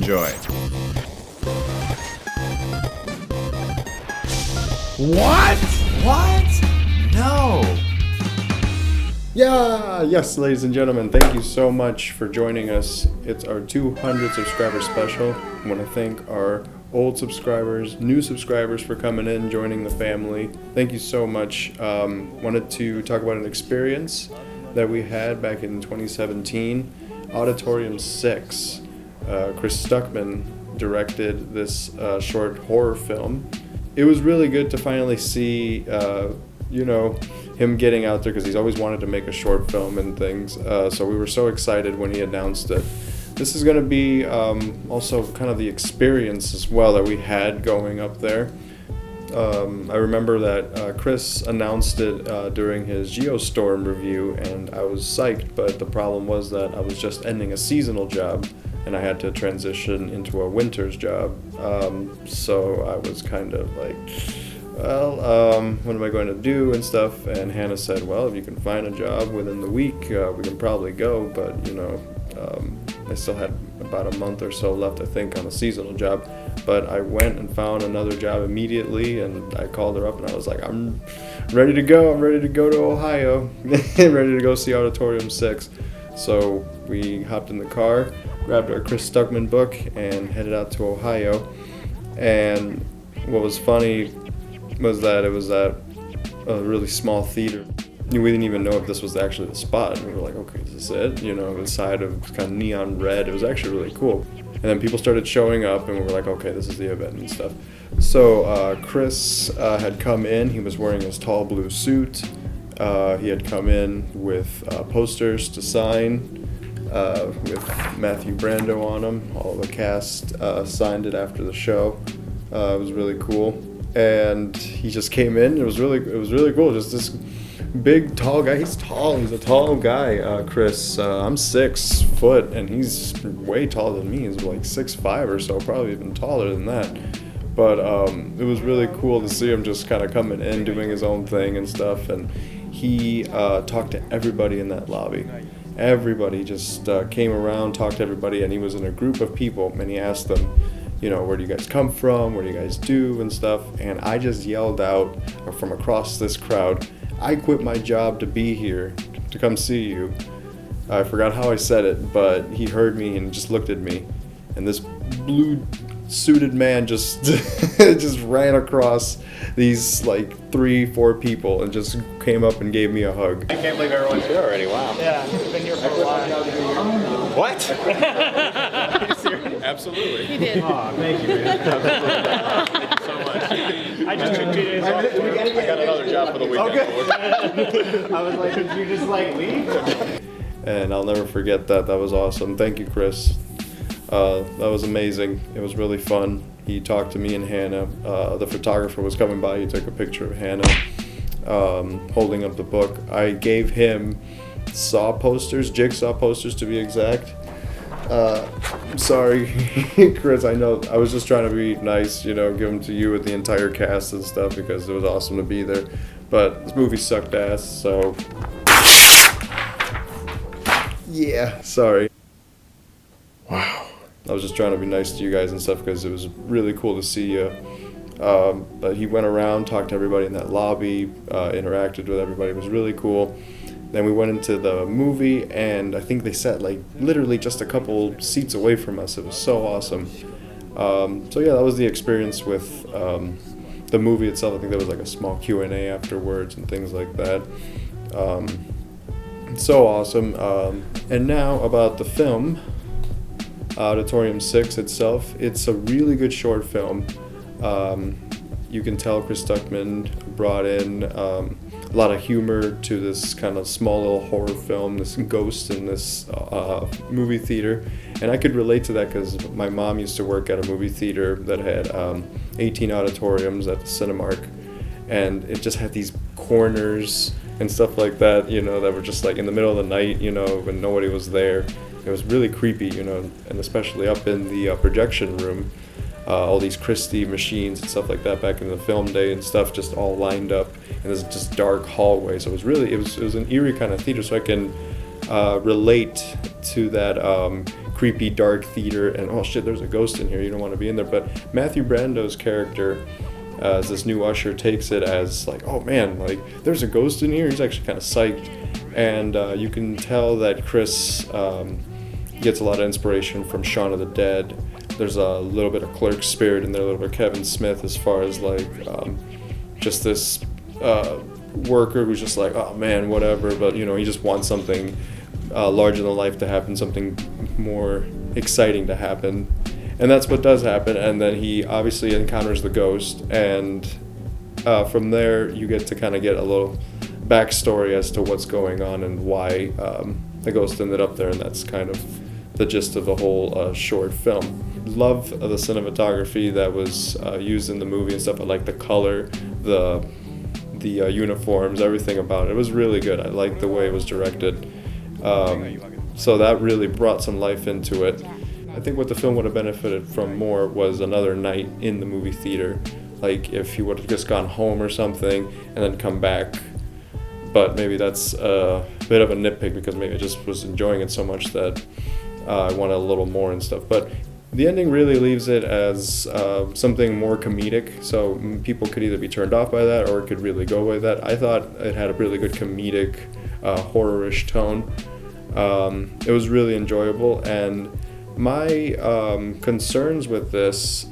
enjoy. What? No! Yes, ladies and gentlemen, thank you so much for joining us. It's our 200 subscriber special. I want to thank our old subscribers, new subscribers for coming in, joining the family. Thank you so much. Wanted to talk about an experience that we had back in 2017, Auditorium 6. Chris Stuckmann directed this short horror film. It was really good to finally see, him getting out there, because he's always wanted to make a short film and things. So we were so excited when he announced it. This is going to be also kind of the experience as well that we had going up there. I remember that Chris announced it during his Geostorm review, and I was psyched, but the problem was that I was just ending a seasonal job, and I had to transition into a winter's job. So I was kind of like, well, what am I going to do and stuff? And Hannah said, well, if you can find a job within the week, we can probably go, but I still had about a month or so left, I think, on a seasonal job. But I went and found another job immediately, and I called her up and I was like, I'm ready to go. I'm ready to go to Ohio. Ready to go see Auditorium 6. So we hopped in the car, grabbed our Chris Stuckmann book, and headed out to Ohio. And what was funny was that it was at a really small theater. We didn't even know if this was actually the spot. And we were like, okay, is this it? Inside of kind of neon red. It was actually really cool. And then people started showing up, and we were like, okay, this is the event and stuff. So Chris had come in. He was wearing his tall blue suit. He had come in with posters to sign with Matthew Brando on them. All the cast signed it after the show. It was really cool. And he just came in. It was really cool. Just this big, tall guy. He's tall. He's a tall guy, Chris. I'm 6 foot, and he's way taller than me. He's like 6'5" or so, probably even taller than that. But it was really cool to see him just kind of coming in, doing his own thing and stuff. And he talked to everybody in that lobby. Everybody just came around, talked to everybody, and he was in a group of people, and he asked them, where do you guys come from? What do you guys do and stuff? And I just yelled out from across this crowd, I quit my job to be here, to come see you. I forgot how I said it, but he heard me and just looked at me. And this blue suited man just just ran across these like 3-4 people and just came up and gave me a hug. I can't believe everyone's here already. Wow. Yeah, I've been here for a while. What? Absolutely. He did. Oh, thank you, man. Thank you so much. I just took 2 days off. I got another job for the weekend. Okay. I was like, did you just leave? And I'll never forget that. That was awesome. Thank you, Chris. That was amazing. It was really fun. He talked to me and Hannah. The photographer was coming by. He took a picture of Hannah holding up the book. I gave him jigsaw posters to be exact. I'm sorry, Chris, I know I was just trying to be nice, give them to you with the entire cast and stuff because it was awesome to be there. But this movie sucked ass, so yeah, sorry. Wow. I was just trying to be nice to you guys and stuff because it was really cool to see you. But he went around, talked to everybody in that lobby, interacted with everybody. It was really cool. Then we went into the movie, and I think they sat like literally just a couple seats away from us. It was so awesome. So yeah, that was the experience with the movie itself. I think there was like a small Q&A afterwards and things like that. So awesome. And now about the film, Auditorium 6 itself. It's a really good short film. You can tell Chris Stuckmann brought in a lot of humor to this kind of small little horror film, this ghost in this movie theater. And I could relate to that because my mom used to work at a movie theater that had 18 auditoriums at the Cinemark. And it just had these corners and stuff like that, that were just like in the middle of the night, when nobody was there. It was really creepy, and especially up in the projection room. All these Christie machines and stuff like that back in the film day and stuff just all lined up in this just dark hallway. So it was an eerie kind of theater, so I can relate to that creepy dark theater, and oh shit, there's a ghost in here, you don't want to be in there. But Matthew Brando's character as this new usher takes it as like, oh man, like there's a ghost in here. He's actually kind of psyched, and you can tell that Chris gets a lot of inspiration from Shaun of the Dead. There's a little bit of Clerk spirit in there, a little bit of Kevin Smith as far as like just this worker who's just like, oh man, whatever, but you know, he just wants something larger than life to happen, something more exciting to happen. And that's what does happen, and then he obviously encounters the ghost, and from there you get to kind of get a little backstory as to what's going on and why the ghost ended up there, and that's kind of the gist of the whole short film. Love the cinematography that was used in the movie and stuff. I like the color, the uniforms, everything about it. It was really good. I liked the way it was directed. So that really brought some life into it. I think what the film would have benefited from more was another night in the movie theater. Like if he would have just gone home or something and then come back. But maybe that's a bit of a nitpick because maybe I just was enjoying it so much that I wanted a little more and stuff. But the ending really leaves it as something more comedic, so people could either be turned off by that or it could really go with that. I thought it had a really good comedic, horror-ish tone. It was really enjoyable, and my concerns with this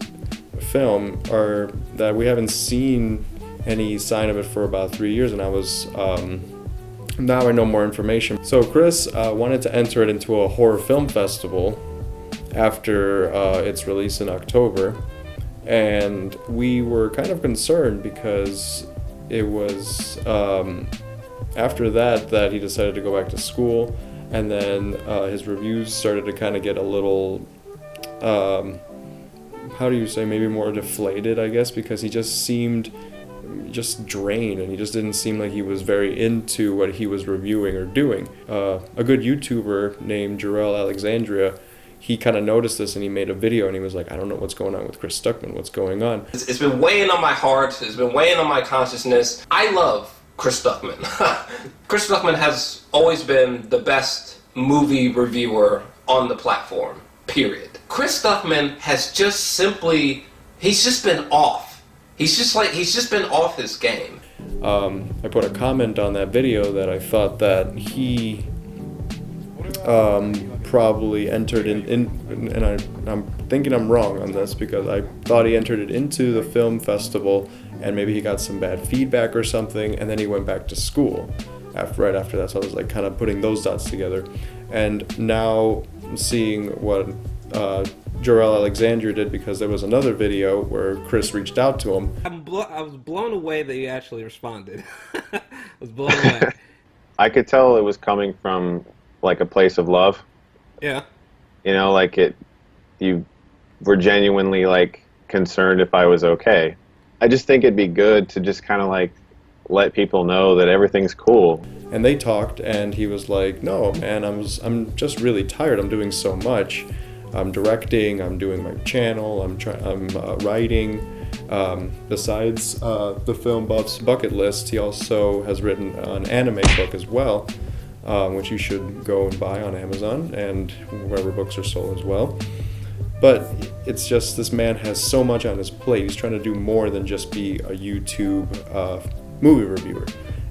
film are that we haven't seen any sign of it for about 3 years, and I was now I know more information. So Chris wanted to enter it into a horror film festival after its release in October, and we were kind of concerned because it was after that he decided to go back to school, and then his reviews started to kind of get a little how do you say, maybe more deflated, I guess, because he just seemed just drained, and he just didn't seem like he was very into what he was reviewing or doing. A good YouTuber named Jors-Els Alexandria, he kind of noticed this and he made a video and he was like, I don't know what's going on with Chris Stuckmann, what's going on? It's been weighing on my heart, it's been weighing on my consciousness. I love Chris Stuckmann. Chris Stuckmann has always been the best movie reviewer on the platform, period. Chris Stuckmann has just simply, he's just been off. He's just been off his game. I put a comment on that video that I thought that he probably entered in and I'm thinking I'm wrong on this because I thought he entered it into the film festival and maybe he got some bad feedback or something, and then he went back to school right after that. So I was like kind of putting those dots together, and now seeing what Jors-Els Alexandria did, because there was another video where Chris reached out to him. I was blown away that you actually responded. I was blown away. I could tell it was coming from like a place of love. Yeah. You know, like you were genuinely like concerned if I was okay. I just think it'd be good to just kind of like let people know that everything's cool. And they talked, and he was like, no, man, I'm just really tired. I'm doing so much. I'm directing, I'm doing my channel, I'm writing. Besides the film buff's bucket list, he also has written an anime book as well, which you should go and buy on Amazon and wherever books are sold as well. But it's just, this man has so much on his plate. He's trying to do more than just be a YouTube movie reviewer.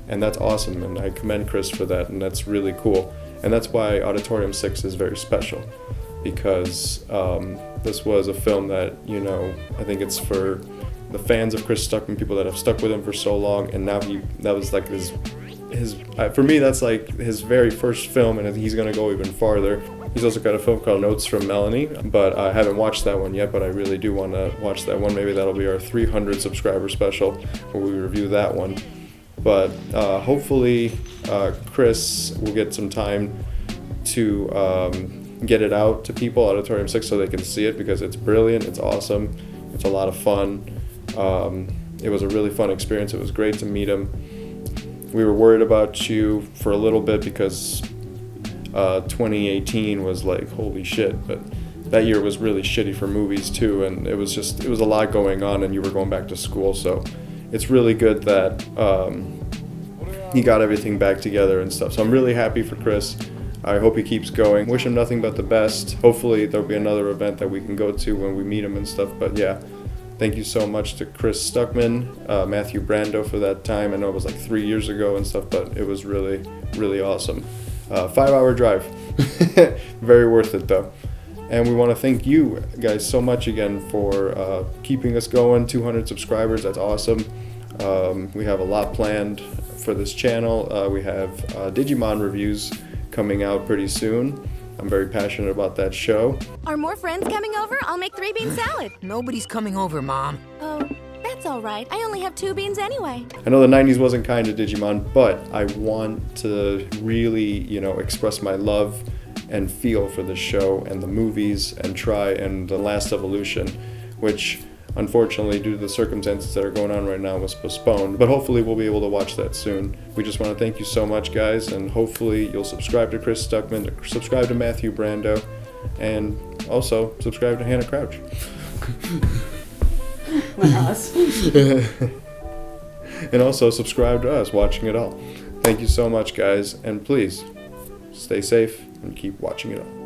And that's awesome, and I commend Chris for that, and that's really cool. And that's why Auditorium 6 is very special, because this was a film that, you know, I think it's for the fans of Chris Stuckmann, people that have stuck with him for so long, and now that was like his for me, that's like his very first film, and he's gonna go even farther. He's also got a film called Notes from Melanie, but I haven't watched that one yet, but I really do want to watch that one. Maybe that'll be our 300 subscriber special where we review that one. But hopefully Chris will get some time to get it out to people, Auditorium 6, so they can see it, because it's brilliant, it's awesome, it's a lot of fun. It was a really fun experience. It was great to meet him. We were worried about you for a little bit because 2018 was like, holy shit, but that year was really shitty for movies too, and it was a lot going on, and you were going back to school, so it's really good that he got everything back together and stuff. So I'm really happy for Chris. I hope he keeps going. Wish him nothing but the best. Hopefully there'll be another event that we can go to when we meet him and stuff. But yeah, thank you so much to Chris Stuckmann, Matthew Brando for that time. I know it was like 3 years ago and stuff, but it was really, really awesome. 5-hour drive. Very worth it though. And we want to thank you guys so much again for keeping us going. 200 subscribers, that's awesome. We have a lot planned for this channel. We have Digimon reviews coming out pretty soon. I'm very passionate about that show. Are more friends coming over? I'll make 3-bean salad. Nobody's coming over, Mom. Oh, that's all right. I only have 2 beans anyway. I know the 90s wasn't kind to Digimon, but I want to really, express my love and feel for the show and the movies and the Last Evolution, which unfortunately, due to the circumstances that are going on right now, was postponed. But hopefully we'll be able to watch that soon. We just want to thank you so much, guys, and hopefully you'll subscribe to Chris Stuckmann, subscribe to Matthew Brando, and also subscribe to Hannah Crouch. And also subscribe to us, Watching It All. Thank you so much, guys, and please stay safe and keep watching it all.